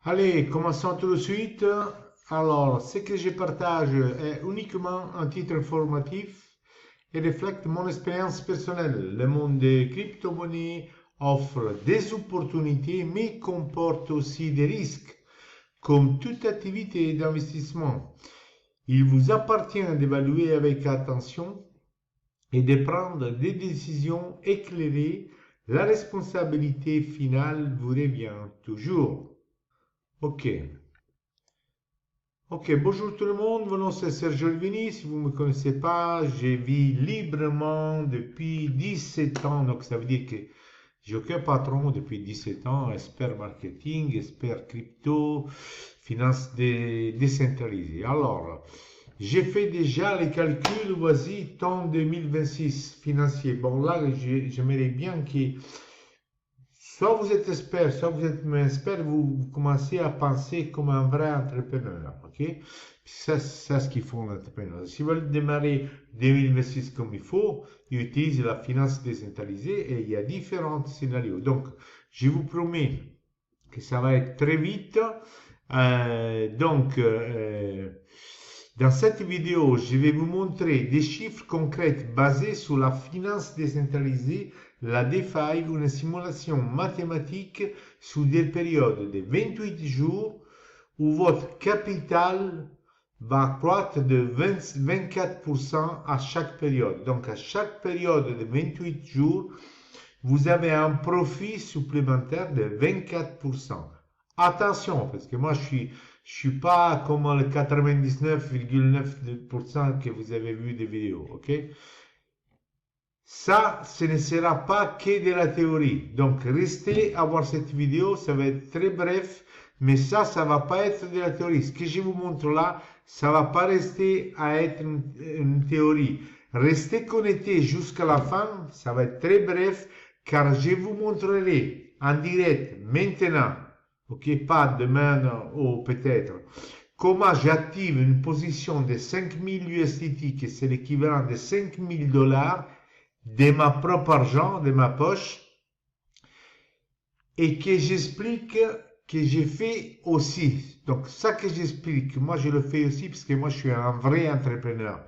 Allez, commençons tout de suite. Alors, ce que je partage est uniquement un titre informatif et reflète mon expérience personnelle. Le monde des crypto-monnaies offre des opportunités mais comporte aussi des risques. Comme toute activité d'investissement, il vous appartient d'évaluer avec attention et de prendre des décisions éclairées. La responsabilité finale vous revient toujours. Ok. Ok, bonjour tout le monde, mon nom c'est Sergio Elvini, si vous ne me connaissez pas, je vis librement depuis 17 ans, donc ça veut dire que j'ai aucun patron depuis 17 ans, expert marketing, expert crypto, finance décentralisée. Alors, j'ai fait déjà les calculs, voici, temps 2026 financier. Bon là, j'aimerais bien que soit vous êtes expert, soit vous êtes expert, vous commencez à penser comme un vrai entrepreneur, ok? C'est ce qu'ils font l'entrepreneur. Si vous voulez démarrer 2026 comme il faut, ils utilisent la finance décentralisée et il y a différents scénarios. Donc, je vous promets que ça va être très vite. Dans cette vidéo, je vais vous montrer des chiffres concrets basés sur la finance décentralisée, la DeFi, une simulation mathématique sur des périodes de 28 jours où votre capital va croître de 24% à chaque période. Donc à chaque période de 28 jours, vous avez un profit supplémentaire de 24%. Attention, parce que moi je suis pas comme le 99,9% que vous avez vu des vidéos, ok? Ça, ce ne sera pas que de la théorie. Donc, restez à voir cette vidéo, ça va être très bref, mais ça va pas être de la théorie. Ce que je vous montre là, ça va pas rester à être une théorie. Restez connectés jusqu'à la fin, ça va être très bref, car je vous montrerai en direct maintenant, ok, pas demain ou peut-être, comment j'active une position de 5000 USDT, qui c'est l'équivalent de 5000 dollars, de ma propre argent, de ma poche, et que j'explique que j'ai fait aussi. Donc, ça que j'explique, moi je le fais aussi parce que moi je suis un vrai entrepreneur.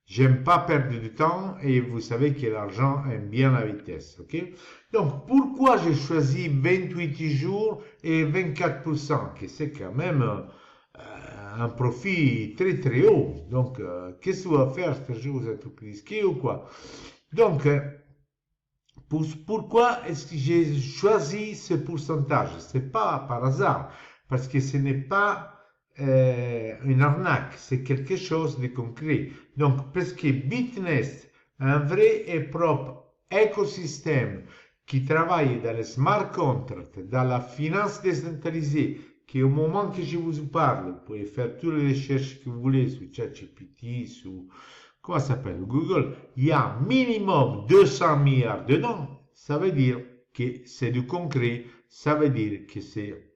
J'aime pas perdre du temps et vous savez que l'argent aime bien la vitesse, ok? Donc, pourquoi j'ai choisi 28 jours et 24%, que c'est quand même un profit très très haut. Donc, qu'est-ce qu'on va faire ce jour? Vous êtes risqué ou quoi? Donc, pourquoi est-ce que j'ai choisi ce pourcentage? C'est pas par hasard, parce que ce n'est pas une arnaque, c'est quelque chose de concret. Donc, parce que Bitnest, un vrai et propre écosystème qui travaille dans les smart contracts, dans la finance décentralisée, qui au moment que je vous parle, vous pouvez faire toutes les recherches que vous voulez sur ChatGPT, sur comment ça s'appelle, Google, il y a minimum 200 milliards dedans. Ça veut dire que c'est du concret, ça veut dire que c'est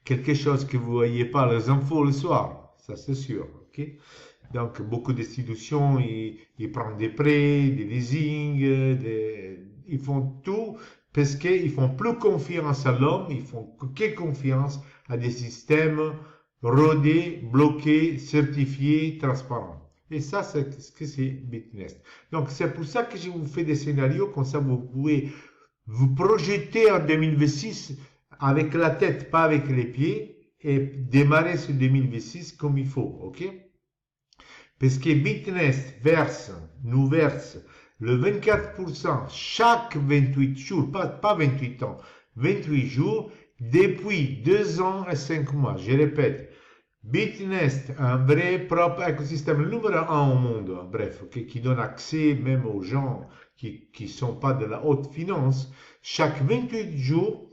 quelque chose que vous voyez pas les infos le soir, ça c'est sûr, ok? Donc beaucoup d'institutions, ils prennent des prêts, des leasing, ils font tout parce qu'ils font plus confiance à l'homme, ils font que confiance à des systèmes rodés, bloqués, certifiés, transparents. Et ça, c'est ce que c'est Bitnest. Donc, c'est pour ça que je vous fais des scénarios, comme ça vous pouvez vous projeter en 2026 avec la tête, pas avec les pieds, et démarrer ce 2026 comme il faut, ok? Parce que Bitnest nous verse le 24% chaque 28 jours, pas 28 ans, 28 jours, depuis 2 ans et 5 mois. Je répète, Bitnest, un vrai propre écosystème, le numéro un au monde, bref, okay, qui donne accès même aux gens qui ne sont pas de la haute finance, chaque 28 jours,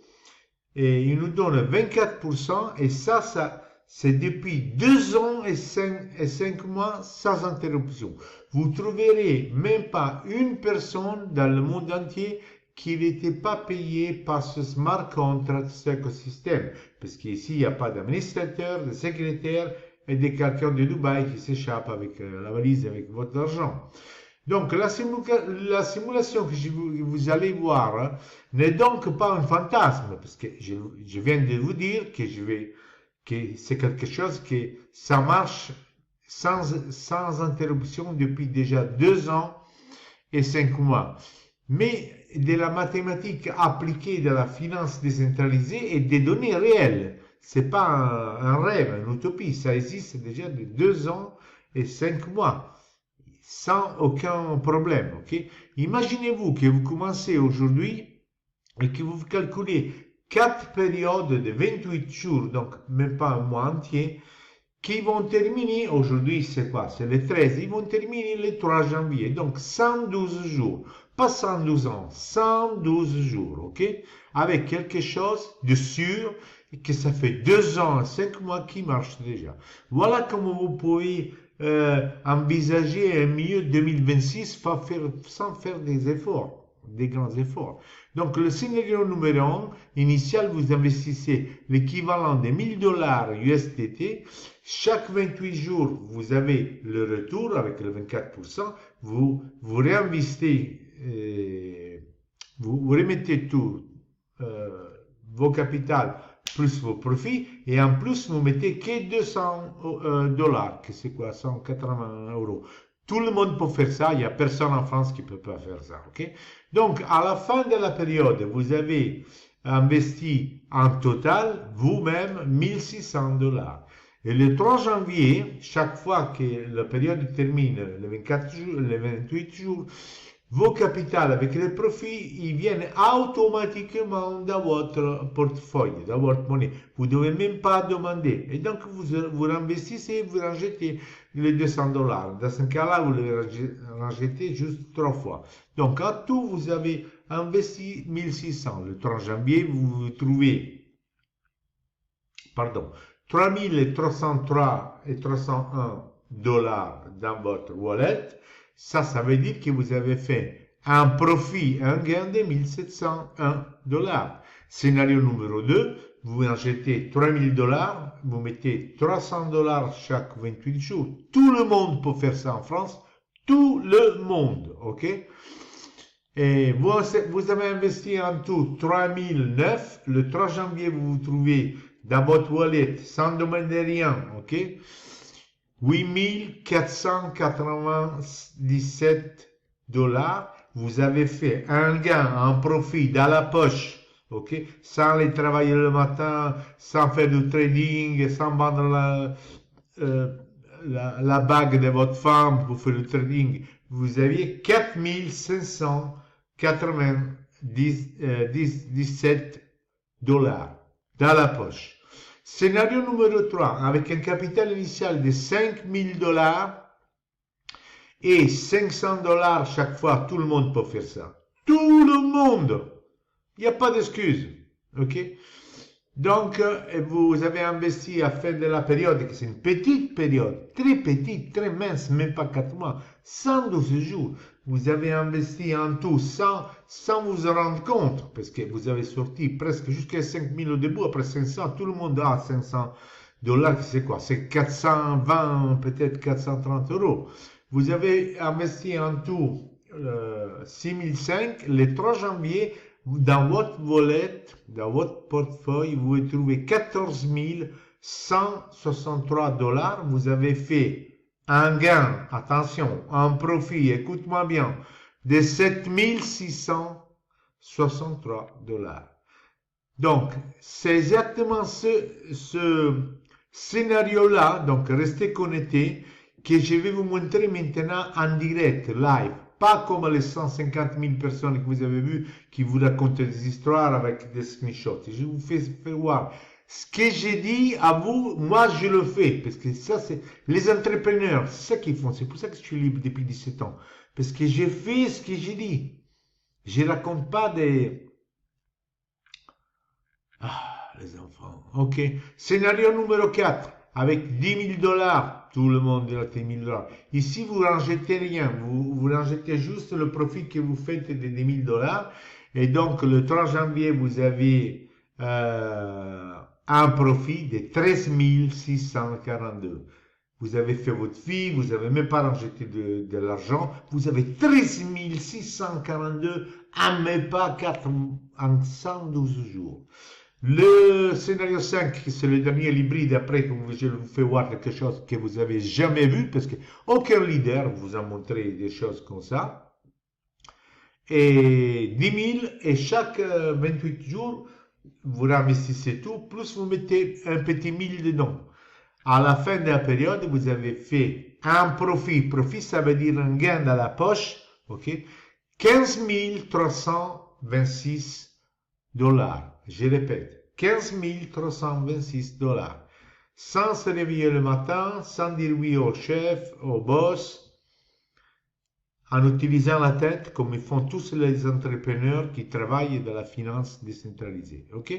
et il nous donne 24%, et ça c'est depuis 2 ans et 5 mois sans interruption. Vous trouverez même pas une personne dans le monde entier qui n'était pas payé par ce smart contract, cet écosystème. Parce qu'ici, il n'y a pas d'administrateur, de secrétaire et de quelqu'un de Dubaï qui s'échappe avec la valise avec votre argent. Donc, la simulation que vous allez voir n'est donc pas un fantasme, parce que je viens de vous dire que c'est quelque chose que ça marche sans interruption depuis déjà 2 ans et 5 mois. Mais de la mathématique appliquée de la finance décentralisée et des données réelles. C'est pas un rêve, une utopie. Ça existe déjà de 2 ans et 5 mois, sans aucun problème. Ok? Imaginez-vous que vous commencez aujourd'hui et que vous calculez 4 périodes de 28 jours, donc même pas un mois entier, qui vont terminer, aujourd'hui c'est quoi? C'est le 13, ils vont terminer le 3 janvier, donc 112 jours, pas 112 ans, 112 jours, ok? Avec quelque chose de sûr, et que ça fait 2 ans et 5 mois qui marche déjà. Voilà comment vous pouvez envisager un milieu 2026 sans faire des efforts, des grands efforts. Donc, le scénario numéro 1, initial, vous investissez l'équivalent de 1000 dollars USDT. Chaque 28 jours, vous avez le retour avec le 24%. Vous réinvestissez, vous remettez tout, vos capitales plus vos profits, et en plus, vous mettez que 200 dollars, que c'est quoi, 180 euros. Tout le monde peut faire ça, il n'y a personne en France qui ne peut pas faire ça, ok? Donc, à la fin de la période, vous avez investi en total, vous-même, 1600 dollars. Et le 3 janvier, chaque fois que la période termine, les 24 jours, les 28 jours, vos capitales avec les profits, ils viennent automatiquement dans votre portefeuille, dans votre monnaie. Vous ne devez même pas demander. Et donc, vous investissez, vous rajoutez les 200 dollars. Dans ce cas-là, vous les rajoutez juste 3 fois. Donc, en tout, vous avez investi 1600. Le 3 janvier, vous trouvez, 3303 et 301 dollars dans votre wallet. Ça veut dire que vous avez fait un profit, un gain de 1701 dollars. Scénario numéro 2, vous achetez 3000 dollars, vous mettez 300 dollars chaque 28 jours. Tout le monde peut faire ça en France. Tout le monde, ok? Et vous avez investi en tout 3009. Le 3 janvier, vous vous trouvez dans votre wallet, sans demander rien, ok? 8497 dollars. Vous avez fait un gain, un profit dans la poche, ok? Sans aller travailler le matin, sans faire du trading, sans vendre la bague de votre femme pour faire du trading. Vous aviez 4597 dollars dans la poche. Scénario numéro 3, avec un capital initial de 5000 dollars et 500 dollars chaque fois, tout le monde peut faire ça. Tout le monde! Il n'y a pas d'excuse. Ok? Donc, vous avez investi à la fin de la période, que c'est une petite période, très petite, très mince, même pas 4 mois, 112 jours. Vous avez investi en tout sans vous en rendre compte, parce que vous avez sorti presque jusqu'à 5000 au début, après 500, tout le monde a 500 dollars, c'est quoi? C'est 420, peut-être 430 euros. Vous avez investi en tout 6005, le 3 janvier, dans votre wallet, dans votre portefeuille, vous trouvez 14 163 dollars. Vous avez fait un gain, attention, un profit, écoute-moi bien, de 7663 dollars. Donc, c'est exactement ce scénario-là, donc restez connectés, que je vais vous montrer maintenant en direct, live. Pas comme les 150 000 personnes que vous avez vues qui vous racontent des histoires avec des screenshots. Je vous fais voir ce que j'ai dit à vous. Moi, je le fais parce que ça, c'est les entrepreneurs, c'est ça qu'ils font. C'est pour ça que je suis libre depuis 17 ans. Parce que j'ai fait ce que j'ai dit. Je raconte pas des... Ah, les enfants. Ok. Scénario numéro 4. Avec 10 000 dollars, tout le monde a 10 000 dollars. Ici, vous n'enjetez rien, vous enjetez juste le profit que vous faites de 10 000 dollars. Et donc, le 3 janvier, vous avez un profit de 13 642. vous avez fait votre vie, vous n'avez même pas rajouté de l'argent, vous avez 13 642 à même pas 4 en 112 jours. Le scénario 5, c'est le dernier hybride. Après, je vous fais voir quelque chose que vous avez jamais vu, parce qu'aucun leader vous a montré des choses comme ça. Et 10 000, et chaque 28 jours, vous investissez tout, plus vous mettez un petit 1000 dedans. À la fin de la période, vous avez fait un profit. Profit, ça veut dire un gain dans la poche, ok? 15 326 dollars. Je répète, 15 326 dollars. Sans se réveiller le matin, sans dire oui au chef, au boss, en utilisant la tête comme ils font tous les entrepreneurs qui travaillent dans la finance décentralisée. Ok?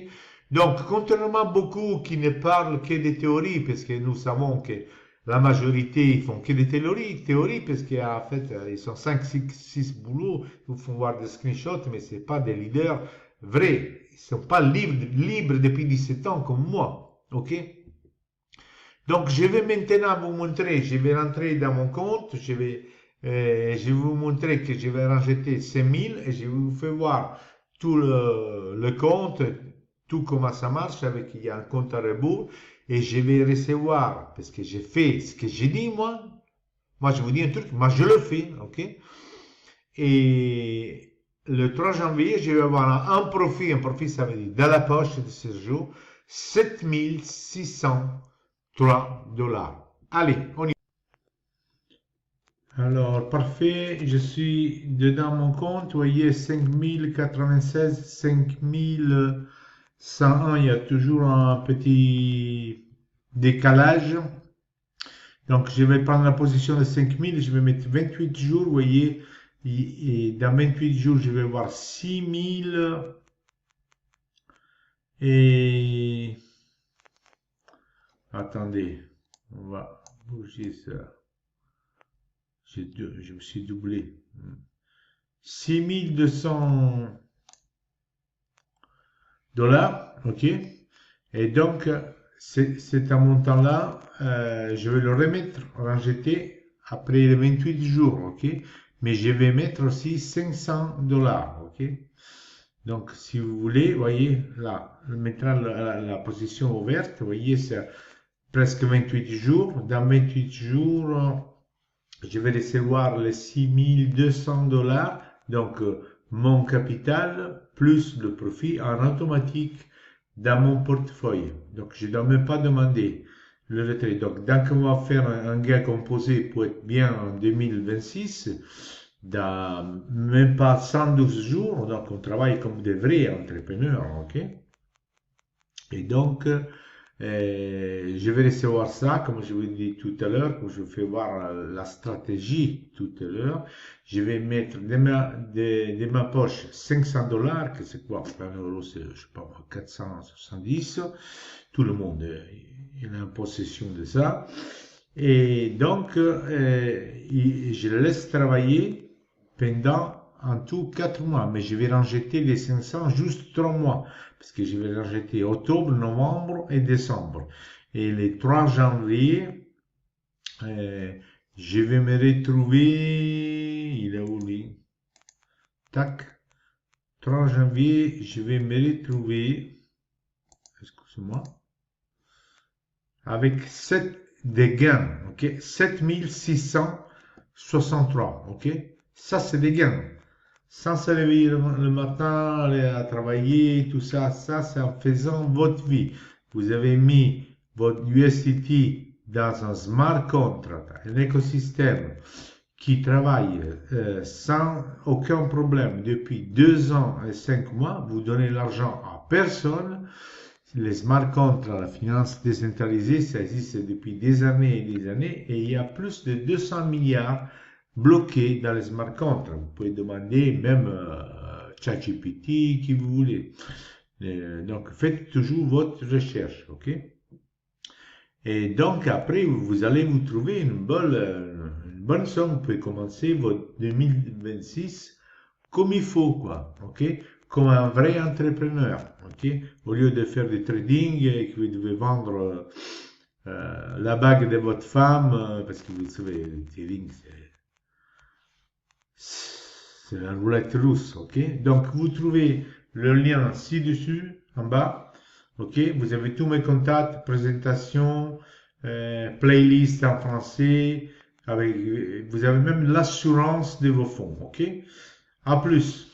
Donc, contrairement à beaucoup qui ne parlent que des théories, parce que nous savons que la majorité, ils font que des théories, parce qu'en fait, ils sont 5, 6 boulots, ils vous font voir des screenshots, mais ce n'est pas des leaders vrais. Ils ne sont pas libres depuis 17 ans comme moi. Ok? Donc, je vais maintenant vous montrer, je vais rentrer dans mon compte, je vais vous montrer que je vais rajouter 5000 et je vais vous faire voir tout le compte, tout comment ça marche avec, il y a un compte à rebours et je vais recevoir, parce que j'ai fait ce que j'ai dit moi je vous dis un truc, moi je le fais, ok? Et le 3 janvier, je vais avoir un profit ça veut dire dans la poche de ce jour, 7603 dollars. Allez, on y va. Alors, parfait, je suis dedans mon compte, vous voyez 5096, 5101, il y a toujours un petit décalage. Donc, je vais prendre la position de 5000, je vais mettre 28 jours, vous voyez, et dans 28 jours, je vais voir 6000 et... Attendez, on va bouger ça. Je me suis doublé. 6200 dollars, ok. Et donc, c'est un montant-là, je vais le remettre, rejeter après les 28 jours, ok. Mais je vais mettre aussi 500 dollars, ok. Donc, si vous voulez, voyez, là, maintenant la position ouverte, vous voyez, c'est presque 28 jours. Dans 28 jours, je vais recevoir les 6200 dollars, donc mon capital plus le profit en automatique dans mon portefeuille. Donc, je ne dois même pas demander le retrait. Donc, dès qu'on va faire un gain composé pour être bien en 2026, dans même pas 112 jours, donc on travaille comme des vrais entrepreneurs, ok? Et donc, je vais recevoir ça, comme je vous ai dit tout à l'heure, comme je vous fais voir la stratégie tout à l'heure. Je vais mettre de ma poche 500 dollars, que c'est quoi? 1 euro, c'est, je sais pas, 470. Tout le monde est en possession de ça. Et donc, je le laisse travailler pendant en tout 4 mois, mais je vais en jeter les 500 juste 3 mois, parce que je vais en jeter octobre, novembre et décembre. Et les 3 janvier, je vais me retrouver, il est où lui? Tac, 3 janvier, je vais me retrouver, excusez-moi, avec 7 de gains, ok, 7663, ok, ça c'est des gains. Sans se réveiller le matin, aller à travailler, tout ça, c'est en faisant votre vie. Vous avez mis votre USDT dans un smart contract, un écosystème qui travaille sans aucun problème depuis 2 ans et 5 mois. Vous donnez l'argent à personne. Les smart contracts, la finance décentralisée, ça existe depuis des années et il y a plus de 200 milliards bloqués dans les smart contracts. Vous pouvez demander même ChatGPT, qui vous voulez. Donc, faites toujours votre recherche, ok? Et donc, après, vous allez vous trouver une bonne somme. Vous pouvez commencer votre 2026 comme il faut, quoi, ok? Comme un vrai entrepreneur, ok? Au lieu de faire du trading et que vous devez vendre la bague de votre femme, parce que vous savez, le trading, c'est la roulette russe, ok? Donc, vous trouvez le lien ci-dessus, en bas, ok? Vous avez tous mes contacts, présentation, playlist en français, avec, vous avez même l'assurance de vos fonds, ok? À plus.